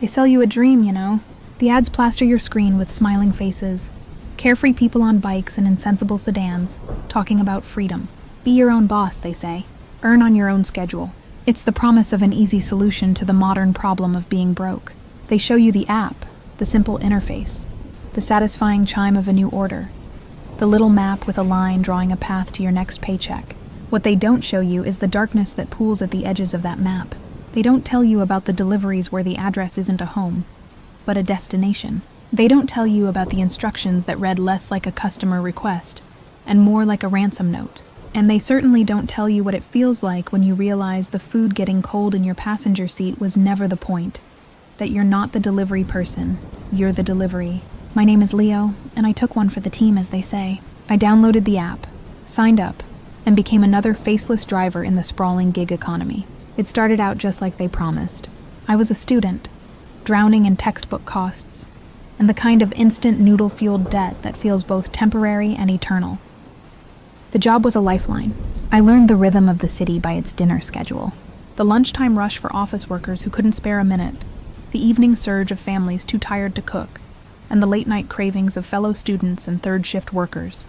They sell you a dream, you know. The ads plaster your screen with smiling faces, carefree people on bikes and insensible sedans, talking about freedom. Be your own boss, they say. Earn on your own schedule. It's the promise of an easy solution to the modern problem of being broke. They show you the app, the simple interface, the satisfying chime of a new order, the little map with a line drawing a path to your next paycheck. What they don't show you is the darkness that pools at the edges of that map. They don't tell you about the deliveries where the address isn't a home, but a destination. They don't tell you about the instructions that read less like a customer request and more like a ransom note. And they certainly don't tell you what it feels like when you realize the food getting cold in your passenger seat was never the point. That you're not the delivery person, you're the delivery. My name is Leo, and I took one for the team, as they say. I downloaded the app, signed up, and became another faceless driver in the sprawling gig economy. It started out just like they promised. I was a student, drowning in textbook costs, and the kind of instant noodle-fueled debt that feels both temporary and eternal. The job was a lifeline. I learned the rhythm of the city by its dinner schedule. The lunchtime rush for office workers who couldn't spare a minute, the evening surge of families too tired to cook, and the late-night cravings of fellow students and third-shift workers.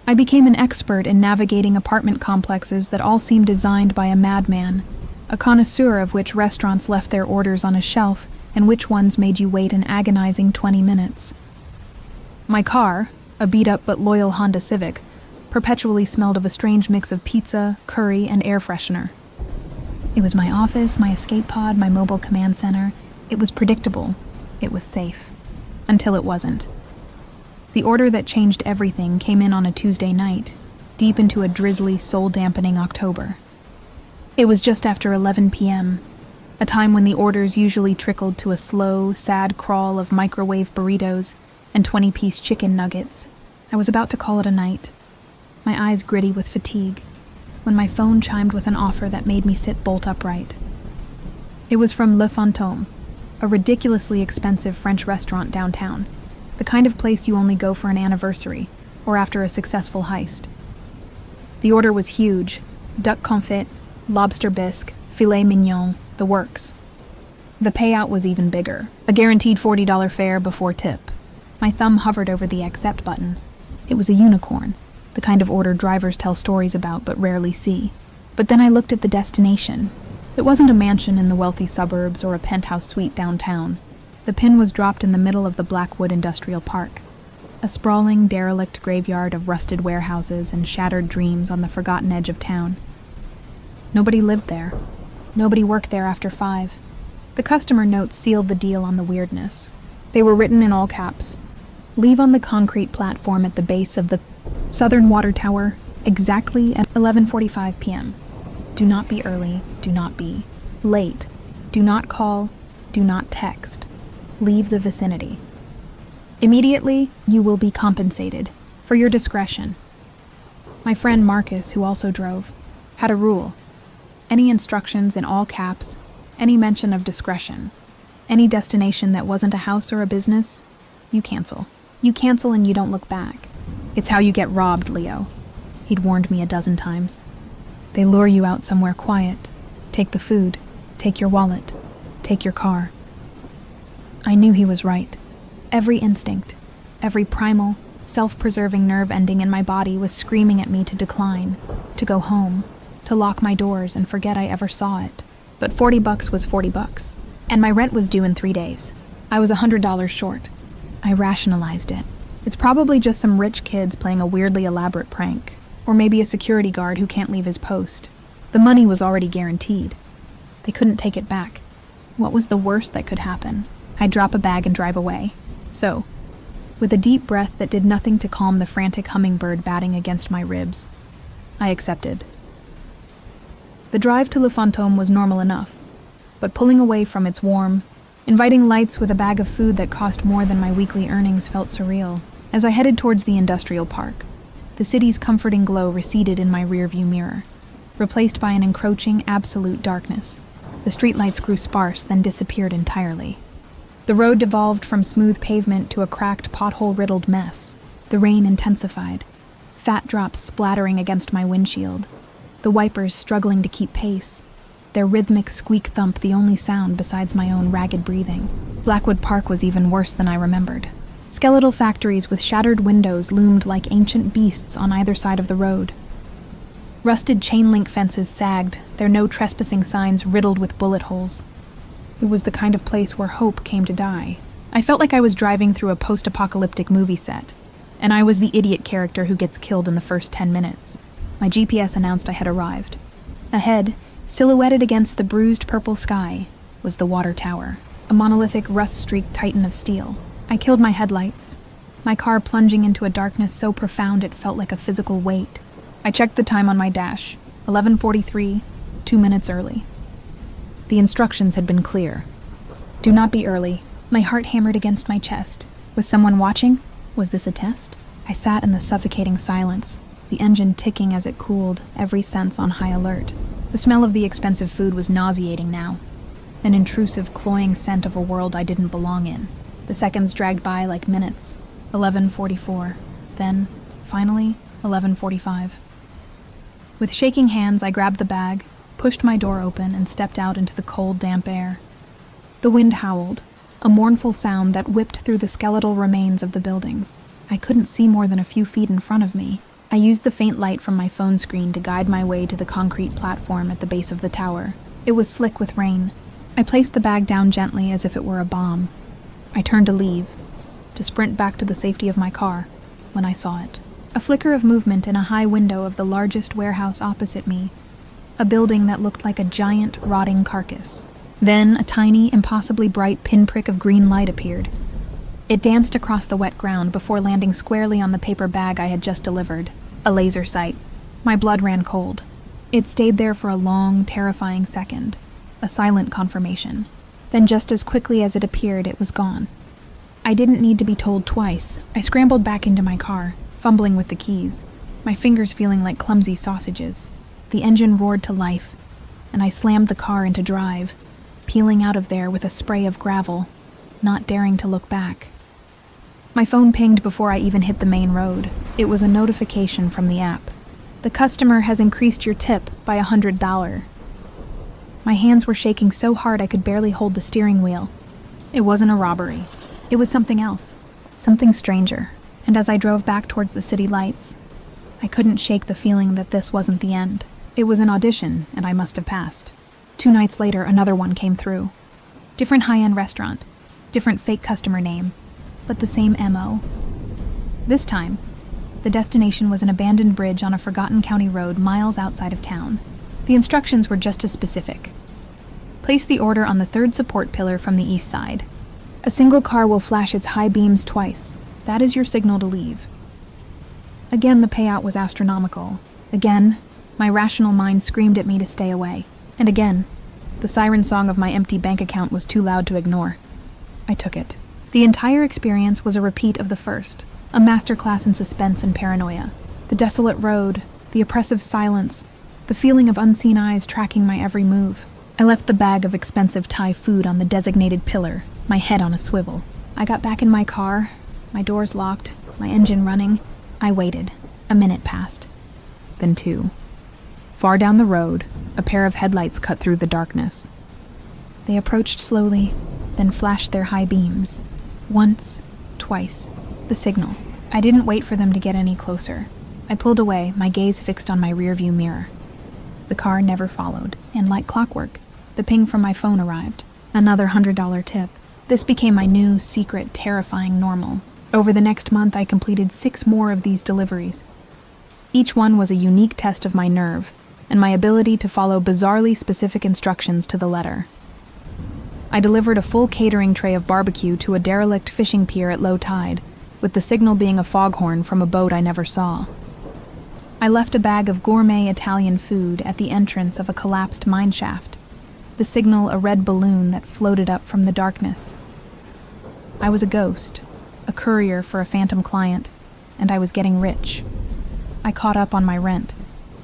I became an expert in navigating apartment complexes that all seemed designed by a madman, a connoisseur of which restaurants left their orders on a shelf and which ones made you wait an agonizing 20 minutes. My car, a beat-up but loyal Honda Civic, perpetually smelled of a strange mix of pizza, curry, and air freshener. It was my office, my escape pod, my mobile command center. It was predictable. It was safe. Until it wasn't. The order that changed everything came in on a Tuesday night, deep into a drizzly, soul-dampening October. It was just after 11 p.m., a time when the orders usually trickled to a slow, sad crawl of microwave burritos and 20-piece chicken nuggets. I was about to call it a night, my eyes gritty with fatigue, when my phone chimed with an offer that made me sit bolt upright. It was from Le Fantôme, a ridiculously expensive French restaurant downtown, the kind of place you only go for an anniversary or after a successful heist. The order was huge: duck confit, lobster bisque, filet mignon, the works. The payout was even bigger, a guaranteed $40 fare before tip. My thumb hovered over the accept button. It was a unicorn, the kind of order drivers tell stories about but rarely see. But then I looked at the destination. It wasn't a mansion in the wealthy suburbs or a penthouse suite downtown. The pin was dropped in the middle of the Blackwood Industrial Park, a sprawling, derelict graveyard of rusted warehouses and shattered dreams on the forgotten edge of town. Nobody lived there. Nobody worked there after 5. The customer notes sealed the deal on the weirdness. They were written in all caps. Leave on the concrete platform at the base of the Southern Water Tower exactly at 11:45 p.m. Do not be early, do not be late. Do not call, do not text. Leave the vicinity. Immediately, you will be compensated for your discretion. My friend Marcus, who also drove, had a rule. Any instructions in all caps, any mention of discretion, any destination that wasn't a house or a business, you cancel. You cancel and you don't look back. It's how you get robbed, Leo. He'd warned me a dozen times. They lure you out somewhere quiet. Take the food. Take your wallet. Take your car. I knew he was right. Every instinct, every primal, self-preserving nerve ending in my body was screaming at me to decline, to go home, to lock my doors and forget I ever saw it. But $40 was $40, and my rent was due in 3 days. I was $100 short. I rationalized it. It's probably just some rich kids playing a weirdly elaborate prank, or maybe a security guard who can't leave his post. The money was already guaranteed. They couldn't take it back. What was the worst that could happen? I'd drop a bag and drive away. So, with a deep breath that did nothing to calm the frantic hummingbird batting against my ribs, I accepted. The drive to Le Fantôme was normal enough, but pulling away from its warm, inviting lights with a bag of food that cost more than my weekly earnings felt surreal. As I headed towards the industrial park, the city's comforting glow receded in my rearview mirror, replaced by an encroaching, absolute darkness. The streetlights grew sparse, then disappeared entirely. The road devolved from smooth pavement to a cracked, pothole-riddled mess. The rain intensified, fat drops splattering against my windshield, the wipers struggling to keep pace. their rhythmic squeak thump the only sound besides my own ragged breathing. Blackwood Park was even worse than I remembered. Skeletal factories with shattered windows loomed like ancient beasts on either side of the road. Rusted chain-link fences sagged, their no trespassing signs riddled with bullet holes. It was the kind of place where hope came to die. I felt like I was driving through a post-apocalyptic movie set, and I was the idiot character who gets killed in the first 10 minutes. My GPS announced I had arrived. Ahead, silhouetted against the bruised purple sky, was the water tower, a monolithic rust-streaked titan of steel. I killed my headlights, my car plunging into a darkness so profound it felt like a physical weight. I checked the time on my dash, 11:43, 2 minutes early. The instructions had been clear. Do not be early. My heart hammered against my chest. Was someone watching? Was this a test? I sat in the suffocating silence, the engine ticking as it cooled, every sense on high alert. The smell of the expensive food was nauseating now, an intrusive, cloying scent of a world I didn't belong in. The seconds dragged by like minutes. 11:44. Then, finally, 11:45. With shaking hands, I grabbed the bag, pushed my door open, and stepped out into the cold, damp air. The wind howled, a mournful sound that whipped through the skeletal remains of the buildings. I couldn't see more than a few feet in front of me. I used the faint light from my phone screen to guide my way to the concrete platform at the base of the tower. It was slick with rain. I placed the bag down gently as if it were a bomb. I turned to leave, to sprint back to the safety of my car, when I saw it. A flicker of movement in a high window of the largest warehouse opposite me, a building that looked like a giant, rotting carcass. Then a tiny, impossibly bright pinprick of green light appeared. It danced across the wet ground before landing squarely on the paper bag I had just delivered. A laser sight. My blood ran cold. It stayed there for a long, terrifying second, a silent confirmation. Then just as quickly as it appeared, it was gone. I didn't need to be told twice. I scrambled back into my car, fumbling with the keys, my fingers feeling like clumsy sausages. The engine roared to life, and I slammed the car into drive, peeling out of there with a spray of gravel, not daring to look back. My phone pinged before I even hit the main road. It was a notification from the app. The customer has increased your tip by $100. My hands were shaking so hard I could barely hold the steering wheel. It wasn't a robbery. It was something else, something stranger. And as I drove back towards the city lights, I couldn't shake the feeling that this wasn't the end. It was an audition, and I must have passed. 2 nights later, another one came through. Different high-end restaurant, different fake customer name, but the same MO. This time, the destination was an abandoned bridge on a forgotten county road miles outside of town. The instructions were just as specific. Place the order on the 3rd support pillar from the east side. A single car will flash its high beams twice. That is your signal to leave. Again, the payout was astronomical. Again, my rational mind screamed at me to stay away. And again, the siren song of my empty bank account was too loud to ignore. I took it. The entire experience was a repeat of the first, a masterclass in suspense and paranoia. The desolate road, the oppressive silence, the feeling of unseen eyes tracking my every move. I left the bag of expensive Thai food on the designated pillar, my head on a swivel. I got back in my car, my doors locked, my engine running. I waited. A minute passed. Then 2. Far down the road, a pair of headlights cut through the darkness. They approached slowly, then flashed their high beams. Once, twice. The signal. I didn't wait for them to get any closer. I pulled away, my gaze fixed on my rearview mirror. The car never followed, and like clockwork, the ping from my phone arrived. Another $100 tip. This became my new, secret, terrifying normal. Over the next month, I completed 6 more of these deliveries. Each one was a unique test of my nerve, and my ability to follow bizarrely specific instructions to the letter. I delivered a full catering tray of barbecue to a derelict fishing pier at low tide, with the signal being a foghorn from a boat I never saw. I left a bag of gourmet Italian food at the entrance of a collapsed mine shaft, the signal a red balloon that floated up from the darkness. I was a ghost, a courier for a phantom client, and I was getting rich. I caught up on my rent.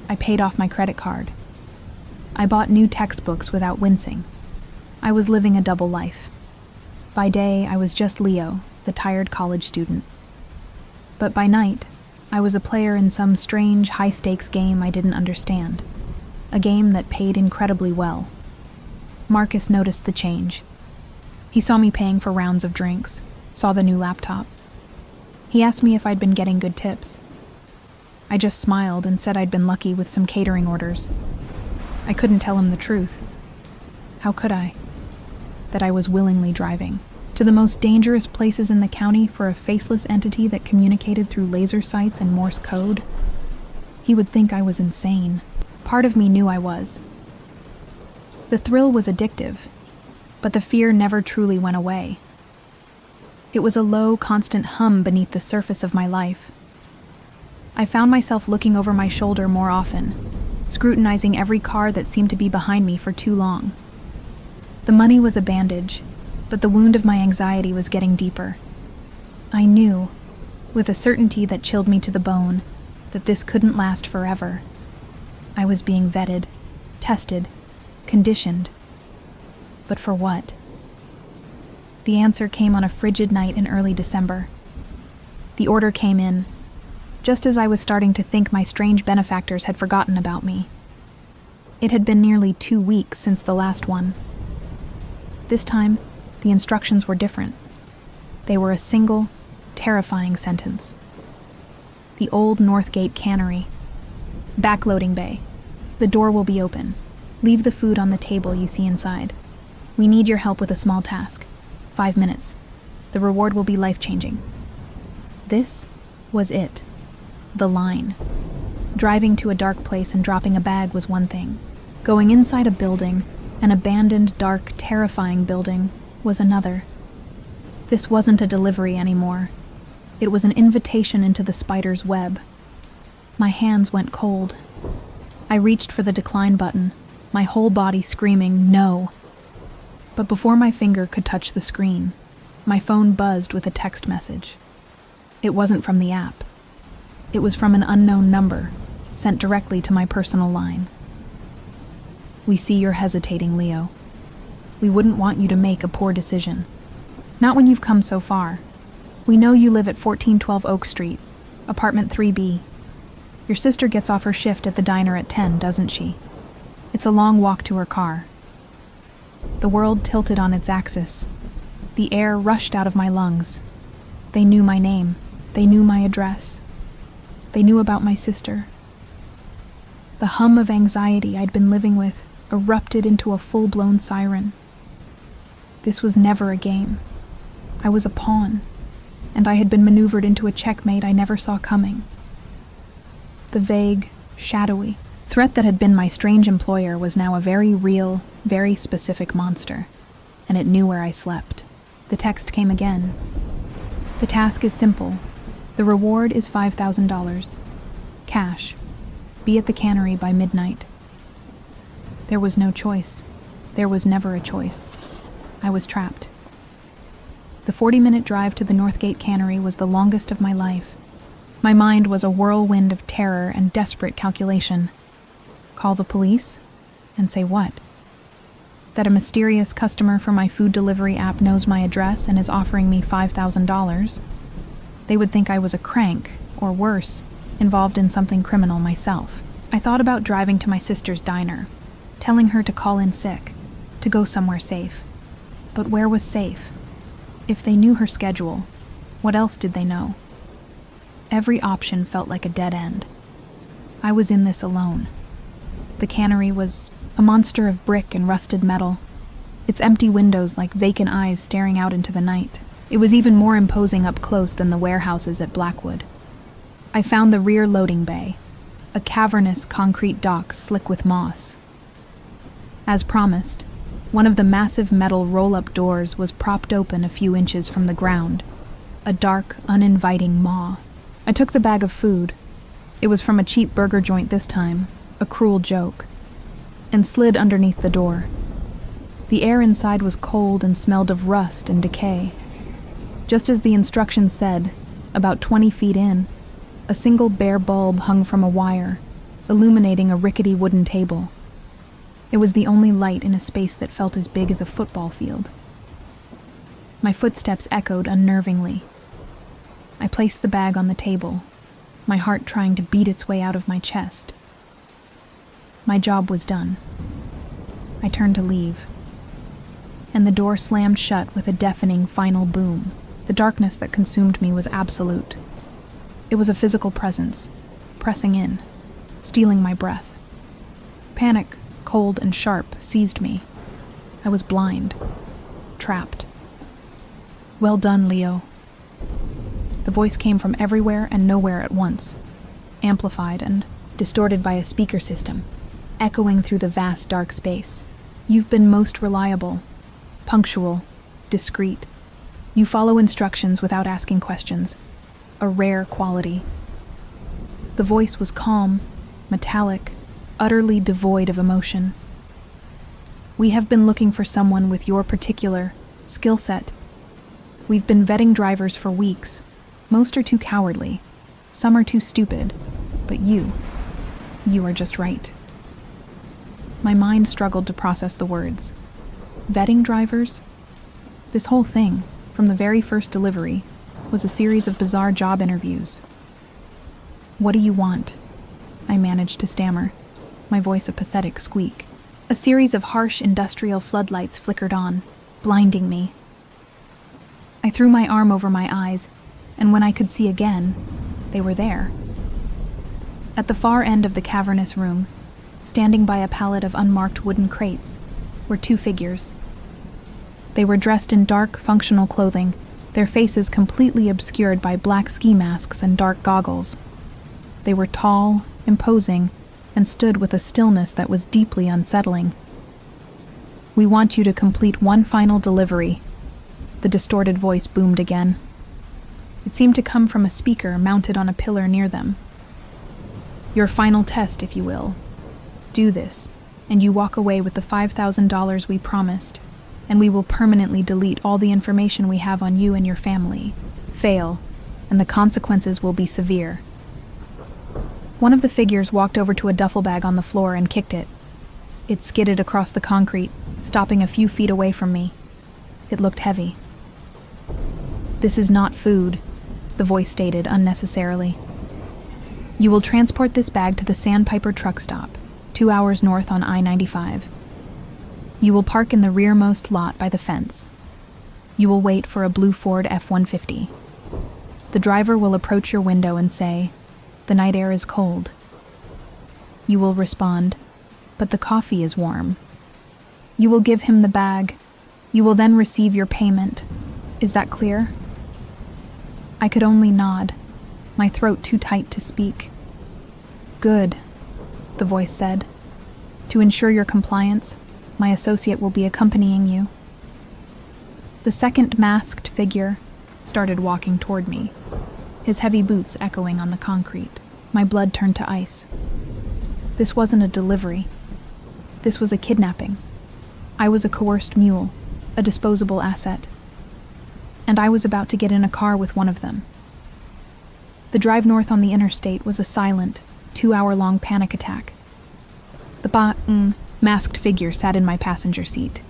I paid off my credit card. I bought new textbooks without wincing. I was living a double life. By day, I was just Leo, the tired college student. But by night, I was a player in some strange, high-stakes game I didn't understand. A game that paid incredibly well. Marcus noticed the change. He saw me paying for rounds of drinks, saw the new laptop. He asked me if I'd been getting good tips. I just smiled and said I'd been lucky with some catering orders. I couldn't tell him the truth. How could I? That I was willingly driving to the most dangerous places in the county for a faceless entity that communicated through laser sights and Morse code. He would think I was insane. Part of me knew I was. The thrill was addictive, but the fear never truly went away. It was a low, constant hum beneath the surface of my life. I found myself looking over my shoulder more often, scrutinizing every car that seemed to be behind me for too long. The money was a bandage, but the wound of my anxiety was getting deeper. I knew, with a certainty that chilled me to the bone, that this couldn't last forever. I was being vetted, tested, conditioned. But for what? The answer came on a frigid night in early December. The order came in, just as I was starting to think my strange benefactors had forgotten about me. It had been nearly 2 weeks since the last one. This time, the instructions were different. They were a single, terrifying sentence. The old Northgate cannery. Backloading bay. The door will be open. Leave the food on the table you see inside. We need your help with a small task. 5 minutes. The reward will be life-changing. This was it. The line. Driving to a dark place and dropping a bag was one thing. Going inside a building, an abandoned, dark, terrifying building, was another. This wasn't a delivery anymore. It was an invitation into the spider's web. My hands went cold. I reached for the decline button, my whole body screaming, no. But before my finger could touch the screen, my phone buzzed with a text message. It wasn't from the app. It was from an unknown number, sent directly to my personal line. We see you're hesitating, Leo. We wouldn't want you to make a poor decision. Not when you've come so far. We know you live at 1412 Oak Street, apartment 3B. Your sister gets off her shift at the diner at 10, doesn't she? It's a long walk to her car. The world tilted on its axis. The air rushed out of my lungs. They knew my name. They knew my address. They knew about my sister. The hum of anxiety I'd been living with erupted into a full-blown siren. This was never a game. I was a pawn, and I had been maneuvered into a checkmate I never saw coming. The vague, shadowy threat that had been my strange employer was now a very real, very specific monster, and it knew where I slept. The text came again. The task is simple. The reward is $5,000. Cash. Be at the cannery by midnight. There was no choice. There was never a choice. I was trapped. The 40-minute drive to the Northgate cannery was the longest of my life. My mind was a whirlwind of terror and desperate calculation. Call the police? And say what? That a mysterious customer for my food delivery app knows my address and is offering me $5,000? They would think I was a crank, or worse, involved in something criminal myself. I thought about driving to my sister's diner, telling her to call in sick, to go somewhere safe. But where was safe? If they knew her schedule, what else did they know? Every option felt like a dead end. I was in this alone. The cannery was a monster of brick and rusted metal, its empty windows like vacant eyes staring out into the night. It was even more imposing up close than the warehouses at Blackwood. I found the rear loading bay, a cavernous concrete dock slick with moss. As promised, one of the massive metal roll-up doors was propped open a few inches from the ground, a dark, uninviting maw. I took the bag of food. It was from a cheap burger joint this time, a cruel joke, and slid underneath the door. The air inside was cold and smelled of rust and decay. Just as the instructions said, about 20 feet in, a single bare bulb hung from a wire, illuminating a rickety wooden table. It was the only light in a space that felt as big as a football field. My footsteps echoed unnervingly. I placed the bag on the table, my heart trying to beat its way out of my chest. My job was done. I turned to leave. and the door slammed shut with a deafening final boom. The darkness that consumed me was absolute. It was a physical presence, pressing in, stealing my breath. Panic, cold and sharp, seized me. I was blind, trapped. "Well done, Leo." The voice came from everywhere and nowhere at once, amplified and distorted by a speaker system, echoing through the vast dark space. "You've been most reliable, punctual, discreet. You follow instructions without asking questions, a rare quality." The voice was calm, metallic, utterly devoid of emotion. "We have been looking for someone with your particular skill set. We've been vetting drivers for weeks. Most are too cowardly. Some are too stupid. But you are just right." My mind struggled to process the words. Vetting drivers? This whole thing, from the very first delivery, was a series of bizarre job interviews. "What do you want?" I managed to stammer, my voice a pathetic squeak. A series of harsh industrial floodlights flickered on, blinding me. I threw my arm over my eyes, and when I could see again, they were there. At the far end of the cavernous room, standing by a pallet of unmarked wooden crates, were two figures. They were dressed in dark, functional clothing, their faces completely obscured by black ski masks and dark goggles. They were tall, imposing, and stood with a stillness that was deeply unsettling. "We want you to complete one final delivery," the distorted voice boomed again. It seemed to come from a speaker mounted on a pillar near them. "Your final test, if you will. Do this, and you walk away with the $5,000 we promised, and we will permanently delete all the information we have on you and your family. Fail, and the consequences will be severe." One of the figures walked over to a duffel bag on the floor and kicked it. It skidded across the concrete, stopping a few feet away from me. It looked heavy. "This is not food," the voice stated unnecessarily. "You will transport this bag to the Sandpiper truck stop, 2 hours north on I-95. You will park in the rearmost lot by the fence. You will wait for a blue Ford F-150. The driver will approach your window and say, 'The night air is cold.' You will respond, 'But the coffee is warm.' You will give him the bag. You will then receive your payment. Is that clear?" I could only nod, my throat too tight to speak. "Good," the voice said. "To ensure your compliance, my associate will be accompanying you." The second masked figure started walking toward me, his heavy boots echoing on the concrete. My blood turned to ice. This wasn't a delivery. This was a kidnapping. I was a coerced mule, a disposable asset. And I was about to get in a car with one of them. The drive north on the interstate was a silent, 2-hour-long panic attack. The masked figure sat in my passenger seat,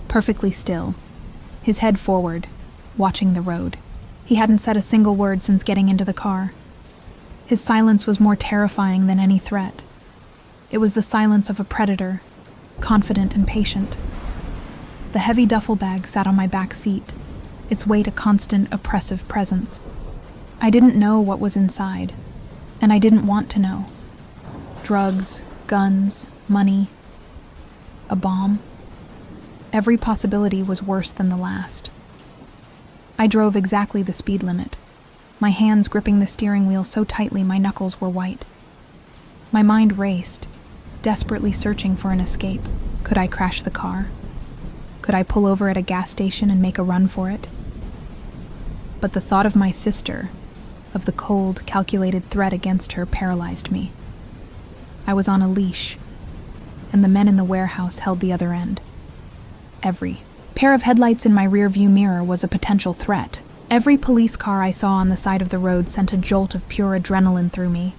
perfectly still, his head forward, watching the road. He hadn't said a single word since getting into the car. His silence was more terrifying than any threat. It was the silence of a predator, confident and patient. The heavy duffel bag sat on my back seat, its weight a constant, oppressive presence. I didn't know what was inside, and I didn't want to know. Drugs, guns, money, a bomb. Every possibility was worse than the last. I drove exactly the speed limit, my hands gripping the steering wheel so tightly my knuckles were white. My mind raced, desperately searching for an escape. Could I crash the car? Could I pull over at a gas station and make a run for it? But the thought of my sister, of the cold, calculated threat against her, paralyzed me. I was on a leash, and the men in the warehouse held the other end. Every pair of headlights in my rearview mirror was a potential threat. Every police car I saw on the side of the road sent a jolt of pure adrenaline through me.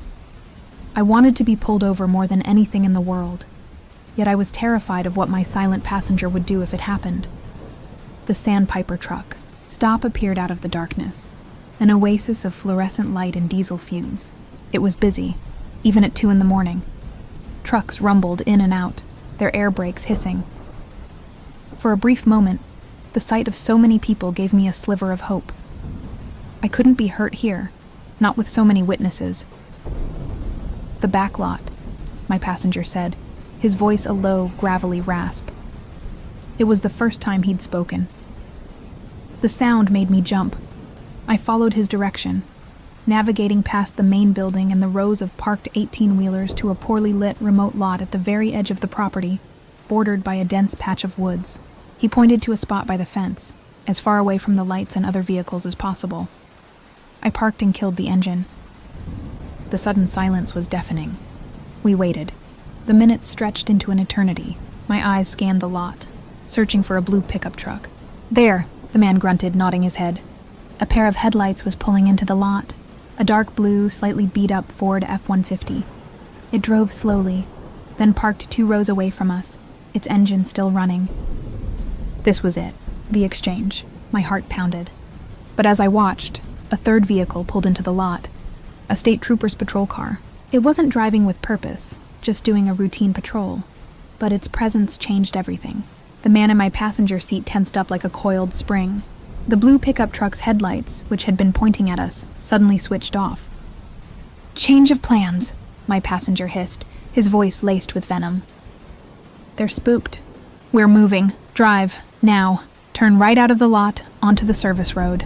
I wanted to be pulled over more than anything in the world, yet I was terrified of what my silent passenger would do if it happened. The Sandpiper truck stop appeared out of the darkness, an oasis of fluorescent light and diesel fumes. It was busy, even at 2 a.m. Trucks rumbled in and out, their air brakes hissing. For a brief moment, The sight of so many people gave me a sliver of hope. I couldn't be hurt here, not with so many witnesses. "The back lot," my passenger said, his voice a low, gravelly rasp. It was the first time he'd spoken. The sound made me jump. I followed his direction, navigating past the main building and the rows of parked 18-wheelers to a poorly lit remote lot at the very edge of the property, bordered by a dense patch of woods. He pointed to a spot by the fence, as far away from the lights and other vehicles as possible. I parked and killed the engine. The sudden silence was deafening. We waited. The minutes stretched into an eternity. My eyes scanned the lot, searching for a blue pickup truck. "There," the man grunted, nodding his head. A pair of headlights was pulling into the lot, a dark blue, slightly beat-up Ford F-150. It drove slowly, then parked 2 rows away from us, its engine still running. This was it, the exchange. My heart pounded. But as I watched, a third vehicle pulled into the lot, a state trooper's patrol car. It wasn't driving with purpose, just doing a routine patrol, but its presence changed everything. The man in my passenger seat tensed up like a coiled spring. The blue pickup truck's headlights, which had been pointing at us, suddenly switched off. "Change of plans," my passenger hissed, his voice laced with venom. "They're spooked. We're moving. Drive. Now. Turn right out of the lot, onto the service road."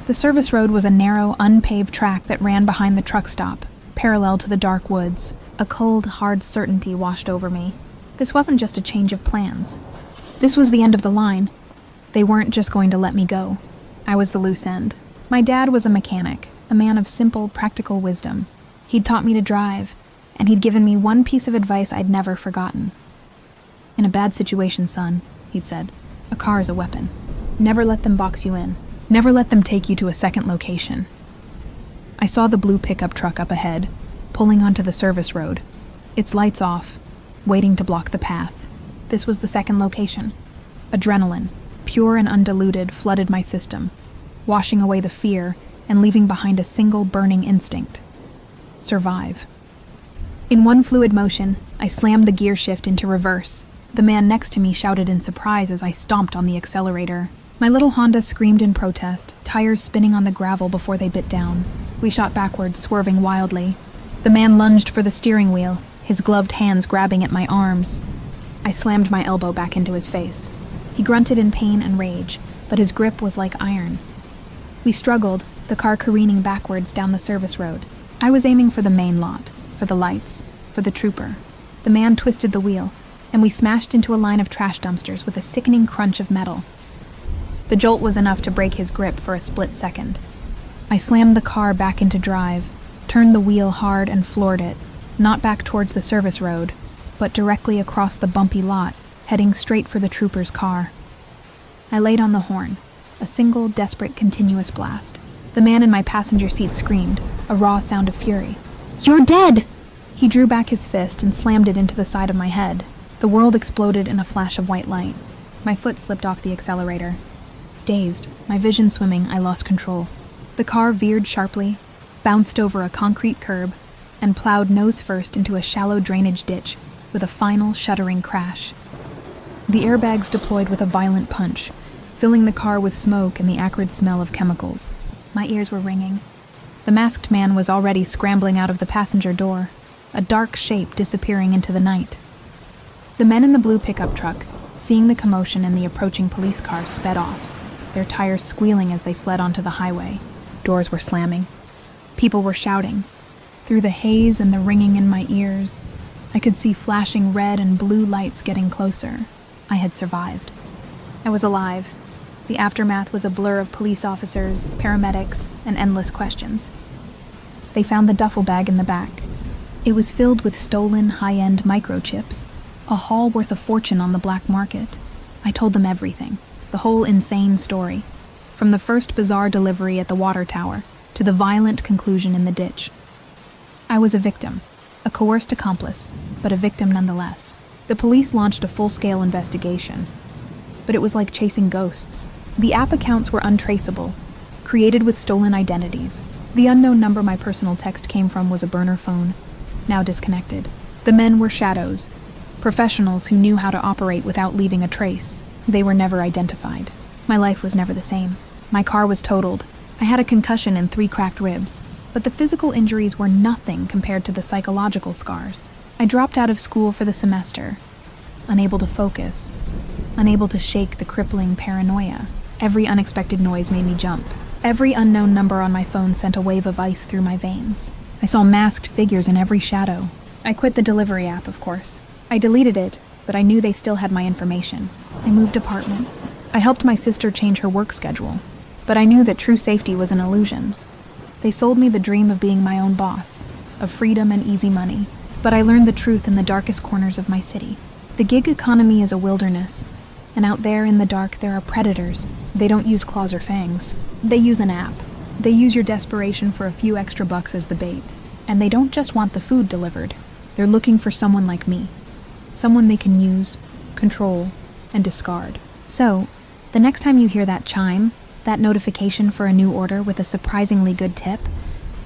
The service road was a narrow, unpaved track that ran behind the truck stop, parallel to the dark woods. A cold, hard certainty washed over me. This wasn't just a change of plans. This was the end of the line. They weren't just going to let me go. I was the loose end. My dad was a mechanic, a man of simple, practical wisdom. He'd taught me to drive, and he'd given me one piece of advice I'd never forgotten. "In a bad situation, son," he'd said, "a car is a weapon. Never let them box you in. Never let them take you to a second location." I saw the blue pickup truck up ahead, pulling onto the service road, its lights off, waiting to block the path. This was the second location. Adrenaline, pure and undiluted, flooded my system, washing away the fear and leaving behind a single burning instinct: survive. In one fluid motion, I slammed the gear shift into reverse. The man next to me shouted in surprise as I stomped on the accelerator. My little Honda screamed in protest, tires spinning on the gravel before they bit down. We shot backwards, swerving wildly. The man lunged for the steering wheel, his gloved hands grabbing at my arms. I slammed my elbow back into his face. He grunted in pain and rage, but his grip was like iron. We struggled, the car careening backwards down the service road. I was aiming for the main lot, for the lights, for the trooper. The man twisted the wheel, and we smashed into a line of trash dumpsters with a sickening crunch of metal. The jolt was enough to break his grip for a split second. I slammed the car back into drive, turned the wheel hard and floored it, not back towards the service road, but directly across the bumpy lot, heading straight for the trooper's car. I laid on the horn, a single, desperate, continuous blast. The man in my passenger seat screamed, a raw sound of fury. "You're dead!" He drew back his fist and slammed it into the side of my head. The world exploded in a flash of white light. My foot slipped off the accelerator. Dazed, my vision swimming, I lost control. The car veered sharply, bounced over a concrete curb, and plowed nose first into a shallow drainage ditch with a final, shuddering crash. The airbags deployed with a violent punch, filling the car with smoke and the acrid smell of chemicals. My ears were ringing. The masked man was already scrambling out of the passenger door, a dark shape disappearing into the night. The men in the blue pickup truck, seeing the commotion and the approaching police car, sped off, their tires squealing as they fled onto the highway. Doors were slamming. People were shouting. Through the haze and the ringing in my ears, I could see flashing red and blue lights getting closer. I had survived. I was alive. The aftermath was a blur of police officers, paramedics, and endless questions. They found the duffel bag in the back. It was filled with stolen, high-end microchips, a haul worth a fortune on the black market. I told them everything, the whole insane story, from the first bizarre delivery at the water tower to the violent conclusion in the ditch. I was a victim, a coerced accomplice, but a victim nonetheless. The police launched a full-scale investigation, but it was like chasing ghosts. The app accounts were untraceable, created with stolen identities. The unknown number my personal text came from was a burner phone, now disconnected. The men were shadows, professionals who knew how to operate without leaving a trace. They were never identified. My life was never the same. My car was totaled. I had a concussion and 3 cracked ribs, but the physical injuries were nothing compared to the psychological scars. I dropped out of school for the semester, unable to focus, unable to shake the crippling paranoia. Every unexpected noise made me jump. Every unknown number on my phone sent a wave of ice through my veins. I saw masked figures in every shadow. I quit the delivery app, of course. I deleted it, but I knew they still had my information. I moved apartments. I helped my sister change her work schedule, but I knew that true safety was an illusion. They sold me the dream of being my own boss, of freedom and easy money, but I learned the truth in the darkest corners of my city. The gig economy is a wilderness, and out there in the dark there are predators. They don't use claws or fangs. They use an app. They use your desperation for a few extra bucks as the bait. And they don't just want the food delivered. They're looking for someone like me. Someone they can use, control, and discard. So, the next time you hear that chime, that notification for a new order with a surprisingly good tip,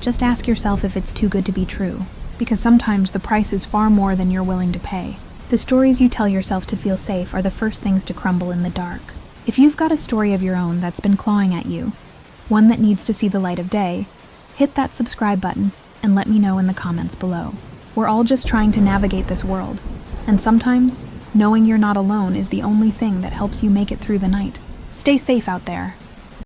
just ask yourself if it's too good to be true, because sometimes the price is far more than you're willing to pay. The stories you tell yourself to feel safe are the first things to crumble in the dark. If you've got a story of your own that's been clawing at you, one that needs to see the light of day, hit that subscribe button and let me know in the comments below. We're all just trying to navigate this world, and sometimes knowing you're not alone is the only thing that helps you make it through the night. Stay safe out there.